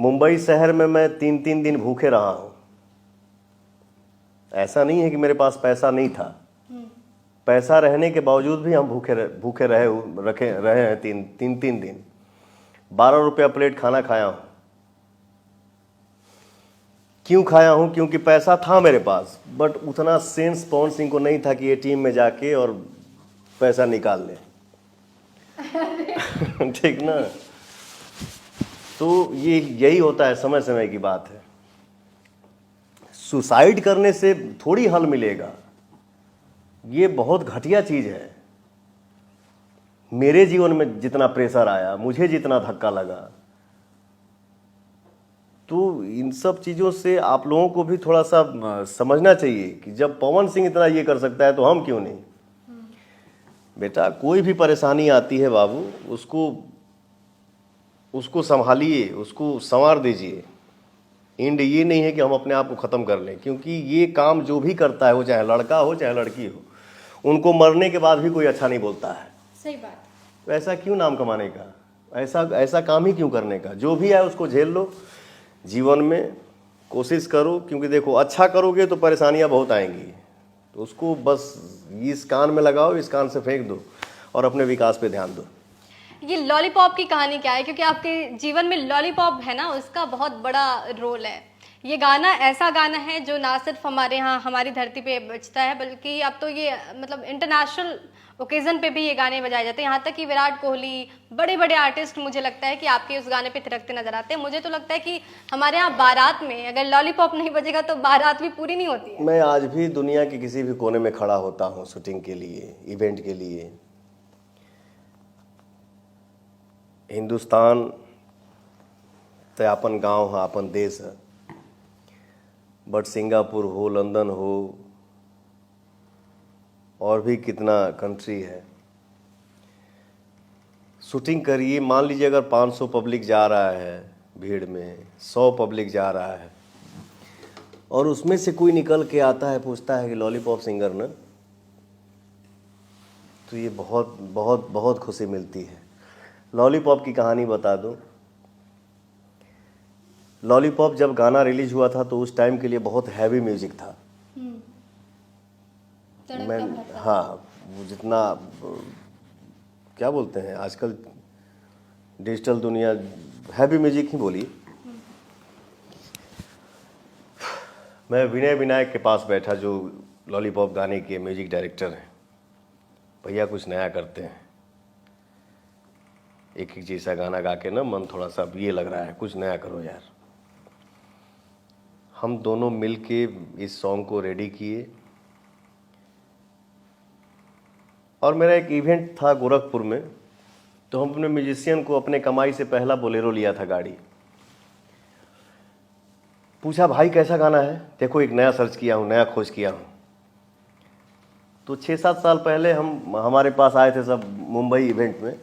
मुंबई शहर में मैं 3-3 दिन भूखे रहा हूं। ऐसा नहीं है कि मेरे पास पैसा नहीं था, पैसा रहने के बावजूद भी हम भूखे रहे हैं 3 दिन। 12 रुपया प्लेट खाना खाया हूं। क्यों खाया हूं? क्योंकि पैसा था मेरे पास, बट उतना सेंस पवन सिंह को नहीं था कि एटीएम में जाके और पैसा निकाल ले। ठीक ना? तो ये यही होता है, समय समय की बात है। सुसाइड करने से थोड़ी हल मिलेगा, ये बहुत घटिया चीज है। मेरे जीवन में जितना प्रेशर आया, मुझे जितना धक्का लगा, तो इन सब चीज़ों से आप लोगों को भी थोड़ा सा समझना चाहिए कि जब पवन सिंह इतना ये कर सकता है तो हम क्यों नहीं। बेटा, कोई भी परेशानी आती है बाबू, उसको संभालिए, उसको संवार दीजिए। एंड ये नहीं है कि हम अपने आप को ख़त्म कर लें, क्योंकि ये काम जो भी करता है, वो चाहे लड़का हो चाहे लड़की हो, उनको मरने के बाद भी कोई अच्छा नहीं बोलता है। सही बात। तो ऐसा क्यों नाम कमाने का, ऐसा काम ही क्यों करने का? जो भी है उसको झेल लो, जीवन में कोशिश करो, क्योंकि देखो अच्छा करोगे तो परेशानियां बहुत आएंगी। तो उसको बस इस कान में लगाओ, इस कान से फेंक दो और अपने विकास पे ध्यान दो। ये लॉलीपॉप की कहानी क्या है? क्योंकि आपके जीवन में लॉलीपॉप है ना, उसका बहुत बड़ा रोल है। ये गाना ऐसा गाना है जो ना सिर्फ हमारे यहाँ हमारी धरती पे बजता है, बल्कि अब तो ये मतलब इंटरनेशनल ओकेजन पे भी ये गाने बजाए जाते हैं। यहाँ तक कि विराट कोहली, बड़े बड़े आर्टिस्ट, मुझे लगता है कि आपके उस गाने पे थिरकते नजर आते हैं। मुझे तो लगता है कि हमारे यहाँ बारात में अगर लॉलीपॉप नहीं बजेगा तो बारात भी पूरी नहीं होती है। मैं आज भी दुनिया के किसी भी कोने में खड़ा होता हूँ शूटिंग के लिए, इवेंट के लिए। हिंदुस्तान तो अपन गांव है, अपन देश है, बट सिंगापुर हो, लंदन हो, और भी कितना कंट्री है, शूटिंग करिए। मान लीजिए अगर 500 पब्लिक जा रहा है भीड़ में, 100 पब्लिक जा रहा है, और उसमें से कोई निकल के आता है, पूछता है कि लॉलीपॉप सिंगर ना, तो ये बहुत बहुत बहुत खुशी मिलती है। लॉलीपॉप की कहानी बता दूं। लॉलीपॉप जब गाना रिलीज हुआ था तो उस टाइम के लिए बहुत हैवी म्यूजिक था। मैं हाँ, वो जितना क्या बोलते हैं आजकल डिजिटल दुनिया, हैवी म्यूजिक ही बोली। मैं विनय विनायक के पास बैठा, जो लॉलीपॉप गाने के म्यूजिक डायरेक्टर हैं। भैया कुछ नया करते हैं, एक एक जैसा गाना गा के ना मन थोड़ा सा ये लग रहा है, कुछ नया करो यार। हम दोनों मिल के इस सॉन्ग को रेडी किए, और मेरा एक इवेंट था गोरखपुर में, तो हम अपने म्यूजिशियन को अपने कमाई से पहला बोलेरो लिया था गाड़ी। पूछा भाई कैसा गाना है, देखो एक नया सर्च किया हूँ, नया खोज किया हूँ। तो 6-7 साल पहले हमारे पास आए थे सब मुंबई इवेंट में,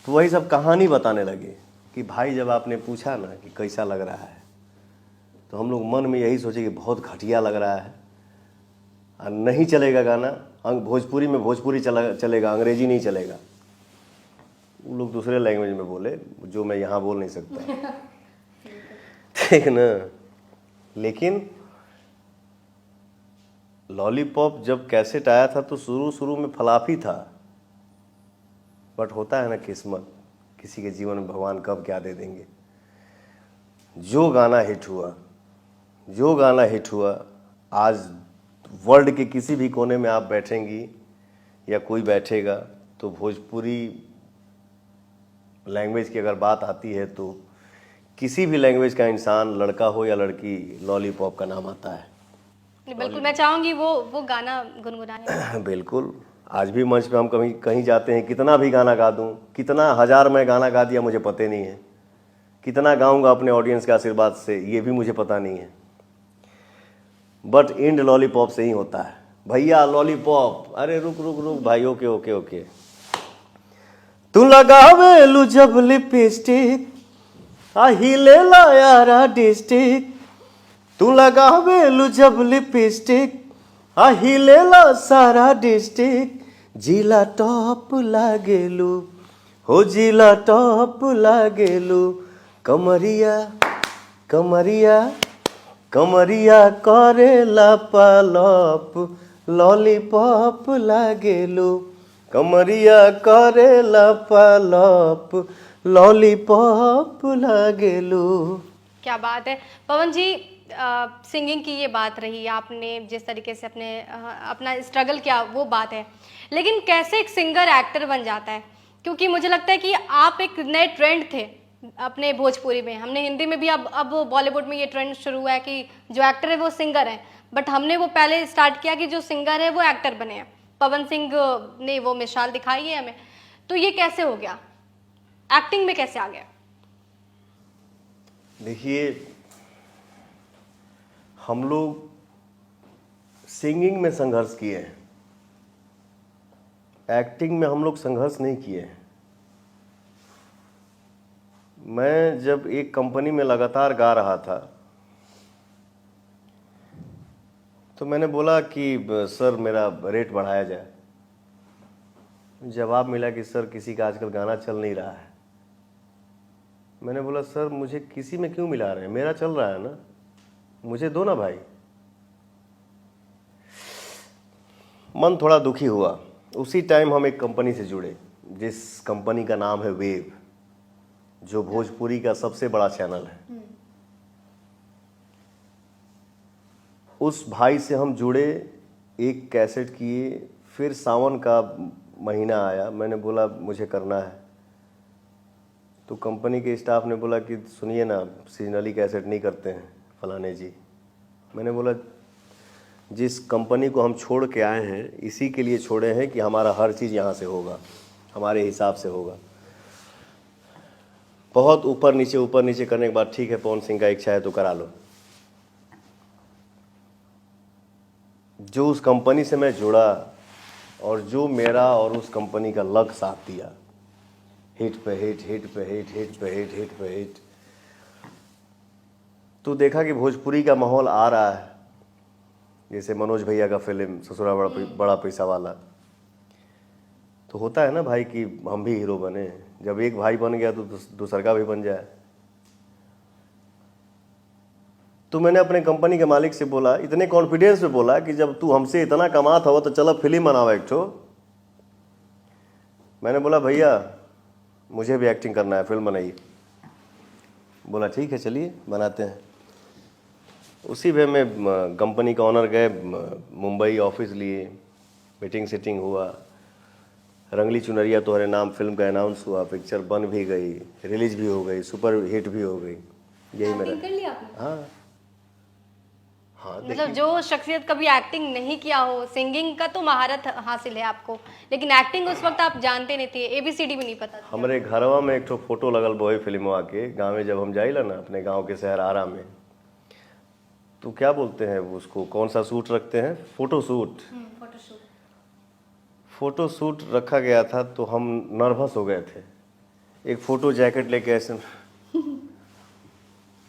तो वही सब कहानी बताने लगे कि भाई जब आपने पूछा ना कि कैसा लग रहा है, तो हम लोग मन में यही सोचे कि बहुत घटिया लग रहा है, और नहीं चलेगा गाना। भोजपुरी में भोजपुरी चलेगा, अंग्रेजी नहीं चलेगा। वो लोग दूसरे लैंग्वेज में बोले जो मैं यहाँ बोल नहीं सकता। ठीक ना? लेकिन लॉलीपॉप जब कैसेट आया था तो शुरू में फलाफी था, बट होता है ना किस्मत, किसी के जीवन में भगवान कब क्या दे देंगे। जो गाना हिट हुआ, आज वर्ल्ड के किसी भी कोने में आप बैठेंगी या कोई बैठेगा, तो भोजपुरी लैंग्वेज की अगर बात आती है तो किसी भी लैंग्वेज का इंसान, लड़का हो या लड़की, लॉलीपॉप का नाम आता है। बिल्कुल, मैं चाहूंगी वो गाना गुनगुनाने। बिल्कुल। आज भी मंच पे हम कहीं जाते हैं, कितना भी गाना गा दूं, कितना हजार मैं गाना गा दिया मुझे पता नहीं है, कितना गाऊंगा अपने ऑडियंस के आशीर्वाद से ये भी मुझे पता नहीं है, बट एंड लॉलीपॉप से ही होता है। भैया लॉलीपॉप, अरे रुक रुक रुक भाई, ओके ओके ओके। तू लगावेलू जब लिपस्टिक, हिले ला यारा डिस्टिक। तू लगावेलू जब लिपस्टिक, हिले ला सारा डिस्टिक। जिला टॉप लागेलू, हो जिला टॉप लागेलू। कमरिया कमरिया कमरिया करेला पालप लॉलीपॉप लागेलू, कमरिया करेला पालप लॉलीपॉप लागेलू। क्या बात है पवन जी। सिंगिंग की ये बात रही, आपने जिस तरीके से अपना स्ट्रगल किया वो बात है, लेकिन कैसे एक सिंगर एक्टर बन जाता है? क्योंकि मुझे लगता है कि आप एक नए ट्रेंड थे अपने भोजपुरी में। हमने हिंदी में भी अब बॉलीवुड में ये ट्रेंड शुरू हुआ है कि जो एक्टर है वो सिंगर है, बट हमने वो पहले स्टार्ट किया कि जो सिंगर है वो एक्टर बने हैं। पवन सिंह ने वो मिसाल दिखाई है हमें, तो ये कैसे हो गया, एक्टिंग में कैसे आ गया? देखिए, हम लोग सिंगिंग में संघर्ष किए हैं, एक्टिंग में हम लोग संघर्ष नहीं किए हैं। मैं जब एक कंपनी में लगातार गा रहा था तो मैंने बोला कि सर मेरा रेट बढ़ाया जाए। जवाब मिला कि सर किसी का आजकल गाना चल नहीं रहा है। मैंने बोला सर मुझे किसी में क्यों मिला रहे हैं, मेरा चल रहा है ना, मुझे दो ना भाई। मन थोड़ा दुखी हुआ। उसी टाइम हम एक कंपनी से जुड़े जिस कंपनी का नाम है वेव, जो भोजपुरी का सबसे बड़ा चैनल है। उस भाई से हम जुड़े, एक कैसेट किए, फिर सावन का महीना आया, मैंने बोला मुझे करना है। तो कंपनी के स्टाफ ने बोला कि सुनिए ना, सीजनली कैसेट नहीं करते हैं फलाने जी। मैंने बोला जिस कंपनी को हम छोड़ के आए हैं इसी के लिए छोड़े हैं कि हमारा हर चीज़ यहाँ से होगा, हमारे हिसाब से होगा। बहुत ऊपर नीचे करने के बाद ठीक है पवन सिंह का इच्छा है तो करा लो। जो उस कंपनी से मैं जुड़ा और जो मेरा और उस कंपनी का लक साथ दिया, हिट पे हिट, हिट पे हिट, हिट पे हिट, हिट पे हिट, तो देखा कि भोजपुरी का माहौल आ रहा है। जैसे मनोज भैया का फिल्म ससुरा बड़ा पैसा वाला, तो होता है ना भाई कि हम भी हीरो बने। जब एक भाई बन गया तो दूसरा का भी बन जाए। तो मैंने अपने कंपनी के मालिक से बोला, इतने कॉन्फिडेंस में बोला कि जब तू हमसे इतना कमाता हो तो चलो फिल्म बनाओ एक ठो। मैंने बोला भैया मुझे भी एक्टिंग करना है, फिल्म बनाइए। बोला ठीक है चलिए बनाते हैं। उसी वे में कंपनी का ऑनर गए मुंबई, ऑफिस लिए, मीटिंग सेटिंग हुआ, रंगली चुनरिया तोहरे नाम फिल्म का अनाउंस हुआ, पिक्चर बन भी गई, रिलीज भी हो गई, सुपर हिट भी हो गई। यही मेरा कर लिया आपने? हाँ हाँ। मतलब जो शख्सियत कभी एक्टिंग नहीं किया हो, सिंगिंग का तो महारत हासिल है आपको, लेकिन एक्टिंग उस वक्त आप जानते नहीं थे, ABCD भी नहीं पता था। हमारे घरवा में एक ठो फोटो लगल बोई फिल्मवा के, गाँव में जब हम जाइला ना अपने गाँव के शहर आरा में, तो क्या बोलते हैं उसको, कौन सा सूट रखते हैं, फोटो शूट। फोटो शूट रखा गया था तो हम नर्वस हो गए थे। एक फोटो जैकेट लेके ऐसे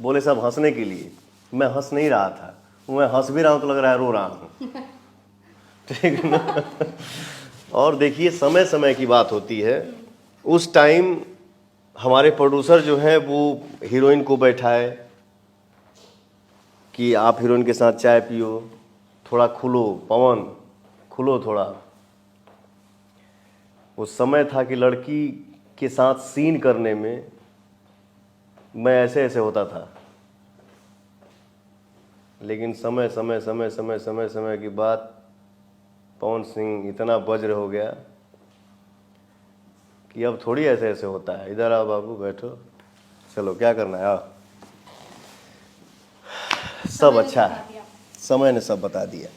बोले सब हंसने के लिए, मैं हंस नहीं रहा था, मैं हंस भी रहा हूँ तो लग रहा है रो रहा हूँ। ठीक है ना। और देखिए समय समय की बात होती है। उस टाइम हमारे प्रोड्यूसर जो हैं वो हीरोइन को बैठाए कि आप हीरोइन के साथ चाय पियो, थोड़ा खुलो पवन, खुलो थोड़ा। वो समय था कि लड़की के साथ सीन करने में मैं ऐसे ऐसे होता था, लेकिन समय समय समय समय समय समय की बात पवन सिंह इतना वज्र हो गया कि अब थोड़ी ऐसे ऐसे होता है। इधर आओ बाबू बैठो, चलो क्या करना है आओ। सब अच्छा है, समय ने सब बता दिया।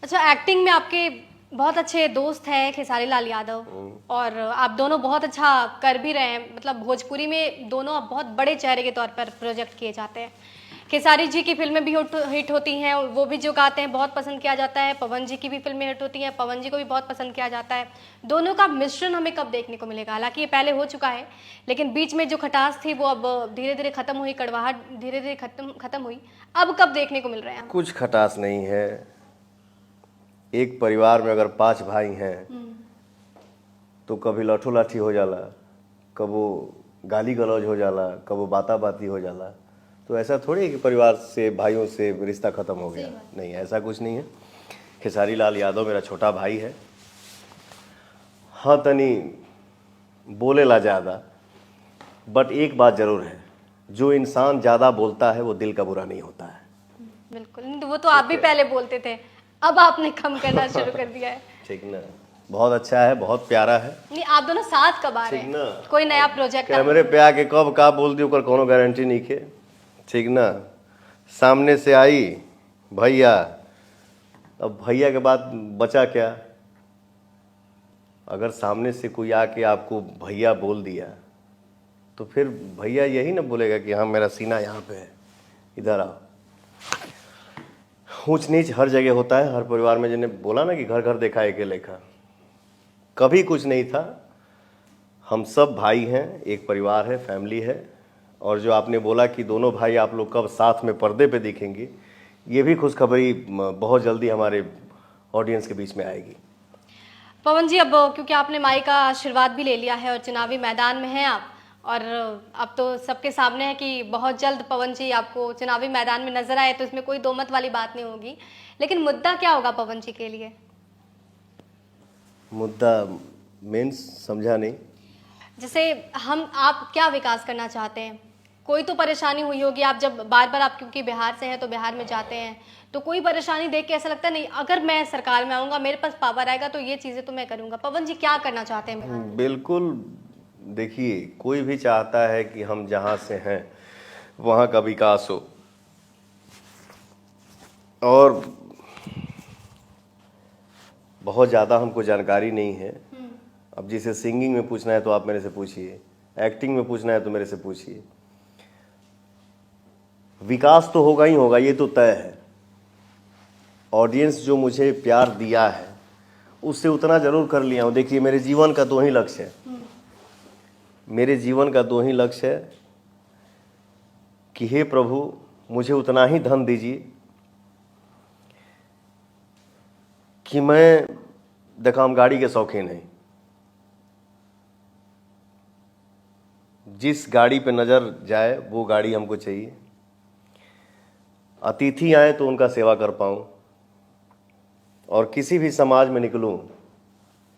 अच्छा, एक्टिंग में आपके बहुत अच्छे दोस्त हैं खेसारी लाल यादव, और आप दोनों बहुत अच्छा कर भी रहे हैं। मतलब भोजपुरी में दोनों आप बहुत बड़े चेहरे के तौर पर प्रोजेक्ट किए जाते हैं। खेसारी जी की फिल्में भी हिट होती हैं, वो भी जो गाते हैं बहुत पसंद किया जाता है। पवन जी की भी फिल्में हिट होती हैं, पवन जी को भी बहुत पसंद किया जाता है। दोनों का मिश्रण हमें कब देखने को मिलेगा? हालांकि ये पहले हो चुका है, लेकिन बीच में जो खटास थी वो अब धीरे धीरे खत्म हुई, कड़वाहट धीरे धीरे खत्म हुई। अब कब देखने को मिल रहे हैं? कुछ खटास नहीं है। एक परिवार में अगर 5 भाई हैं तो कभी लठो लाठी हो जाला, कबो गाली गलौज हो जाला, कबो बाता बाती हो जाला। तो ऐसा थोड़ी है कि परिवार से, भाइयों से रिश्ता ख़त्म हो गया। नहीं, ऐसा कुछ नहीं है। खेसारी लाल यादव मेरा छोटा भाई है। हाँ, तनी बोलेला ज़्यादा, बट एक बात ज़रूर है, जो इंसान ज़्यादा बोलता है वो दिल का बुरा नहीं होता है। बिल्कुल, नहीं तो वो तो आप भी पहले बोलते थे, अब आपने कम करना शुरू कर दिया है। ठीक ना, बहुत अच्छा है, बहुत प्यारा है। नहीं, आप दोनों साथ कब आ रहे ठीक ना। हैं? कोई नया प्रोजेक्ट? कैमरे पे आके कब का बोल दी ओकर कोनो गारंटी नहीं के। ठीक ना, सामने से आई भैया, अब भैया के बाद बचा क्या? अगर सामने से कोई आके आपको भैया बोल दिया तो फिर भैया यही ना बोलेगा कि हाँ मेरा सीना यहाँ पे है, इधर आओ। ऊंच नीच हर जगह होता है, हर परिवार में। जिन्हें बोला ना कि घर घर देखा एक लेखा, कभी कुछ नहीं था। हम सब भाई हैं, एक परिवार है, फैमिली है। और जो आपने बोला कि दोनों भाई आप लोग कब साथ में पर्दे पे दिखेंगे, ये भी खुशखबरी बहुत जल्दी हमारे ऑडियंस के बीच में आएगी। पवन जी, अब क्योंकि आपने माई का आशीर्वाद भी ले लिया है और चुनावी मैदान में हैं आप, और अब तो सबके सामने है कि बहुत जल्द पवन जी आपको चुनावी मैदान में नजर आए, तो इसमें कोई दो मत वाली बात नहीं होगी। लेकिन मुद्दा क्या होगा पवन जी के लिए? मुद्दा मीन्स समझा नहीं। जैसे आप क्या विकास करना चाहते हैं? कोई तो परेशानी हुई होगी, आप जब बार बार, आप क्योंकि बिहार से हैं तो बिहार में जाते हैं, तो कोई परेशानी देख के ऐसा लगता है नहीं, अगर मैं सरकार में आऊंगा, मेरे पास पावर आएगा तो ये चीजें तो मैं करूंगा। पवन जी क्या करना चाहते हैं बिहार में? बिल्कुल, देखिए कोई भी चाहता है कि हम जहाँ से हैं वहाँ का विकास हो। और बहुत ज़्यादा हमको जानकारी नहीं है। अब जिसे सिंगिंग में पूछना है तो आप मेरे से पूछिए, एक्टिंग में पूछना है तो मेरे से पूछिए। विकास तो होगा ही होगा, ये तो तय है। ऑडियंस जो मुझे प्यार दिया है उससे उतना जरूर कर लिया हूँ। देखिए मेरे जीवन का दो ही लक्ष्य है, मेरे जीवन का दो ही लक्ष्य है कि हे प्रभु मुझे उतना ही धन दीजिए कि मैं, देखा हम गाड़ी के शौकीन हैं, जिस गाड़ी पे नज़र जाए वो गाड़ी हमको चाहिए। अतिथि आए तो उनका सेवा कर पाऊँ, और किसी भी समाज में निकलूं,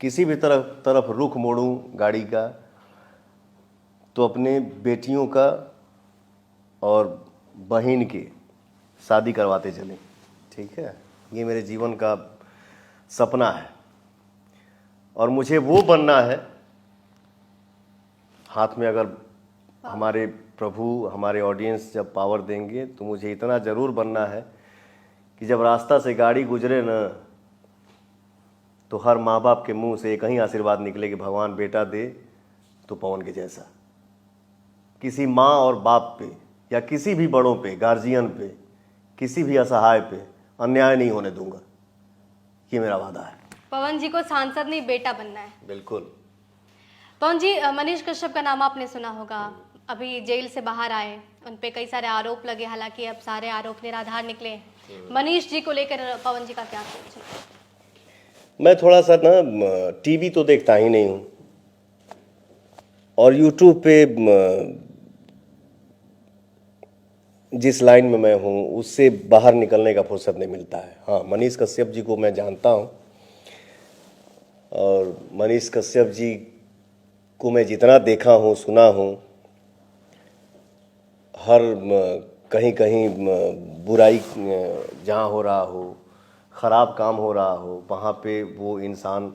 किसी भी तरफ रुख मोड़ूं गाड़ी का, तो अपने बेटियों का और बहन की शादी करवाते चलें। ठीक है, ये मेरे जीवन का सपना है और मुझे वो बनना है। हाथ में अगर हमारे प्रभु, हमारे ऑडियंस जब पावर देंगे तो मुझे इतना ज़रूर बनना है कि जब रास्ता से गाड़ी गुजरे ना, तो हर माँ बाप के मुंह से एक ही आशीर्वाद निकले कि भगवान बेटा दे तो पवन के जैसा। किसी माँ और बाप पे या किसी भी बड़ों पे, गार्जियन पे, किसी भी असहाय पे अन्याय नहीं होने दूंगा, ये मेरा वादा है। पवन जी को सांसद नहीं, बेटा बनना है। बिल्कुल। पवन जी, मनीष कश्यप का नाम आपने सुना होगा, अभी जेल से बाहर आए, उन पे कई सारे आरोप लगे, हालांकि अब सारे आरोप निराधार निकले। मनीष जी को लेकर पवन जी का क्या सोच है? मैं थोड़ा सा ना टीवी तो देखता ही नहीं हूँ, और यूट्यूब पे जिस लाइन में मैं हूँ उससे बाहर निकलने का फुर्सत नहीं मिलता है। हाँ, मनीष कश्यप जी को मैं जानता हूँ, और मनीष कश्यप जी को मैं जितना देखा हूँ, सुना हूँ, हर कहीं कहीं बुराई जहाँ हो रहा हो, ख़राब काम हो रहा हो, वहाँ पे वो इंसान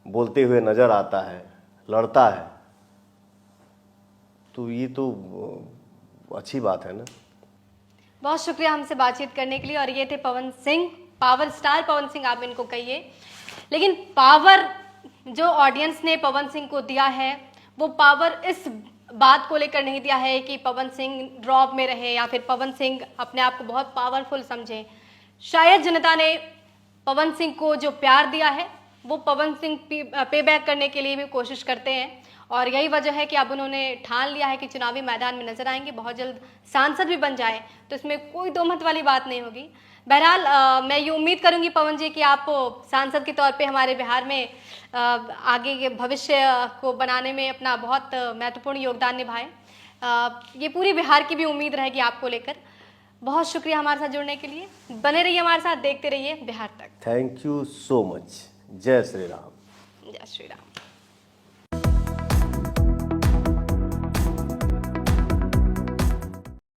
बोलते हुए नज़र आता है, लड़ता है। तो ये तो अच्छी बात है ना। बहुत शुक्रिया हमसे बातचीत करने के लिए। और ये थे पवन सिंह, पावर स्टार पवन सिंह आप इनको कहिए। लेकिन पावर जो ऑडियंस ने पवन सिंह को दिया है, वो पावर इस बात को लेकर नहीं दिया है कि पवन सिंह ड्रॉप में रहे या फिर पवन सिंह अपने आप को बहुत पावरफुल समझे। शायद जनता ने पवन सिंह को जो प्यार दिया है वो पवन सिंह पे बैक करने के लिए भी कोशिश करते हैं, और यही वजह है कि अब उन्होंने ठान लिया है कि चुनावी मैदान में नजर आएंगे, बहुत जल्द सांसद भी बन जाए, तो इसमें कोई दो मत वाली बात नहीं होगी। बहरहाल मैं ये उम्मीद करूंगी पवन जी कि आप सांसद के तौर पे हमारे बिहार में आगे के भविष्य को बनाने में अपना बहुत महत्वपूर्ण योगदान निभाएं। ये पूरी बिहार की भी उम्मीद रहेगी आपको लेकर। बहुत शुक्रिया हमारे साथ जुड़ने के लिए। बने रहिए हमारे साथ, देखते रहिए बिहार तक। Thank you so much. जय श्री राम। जय श्री राम।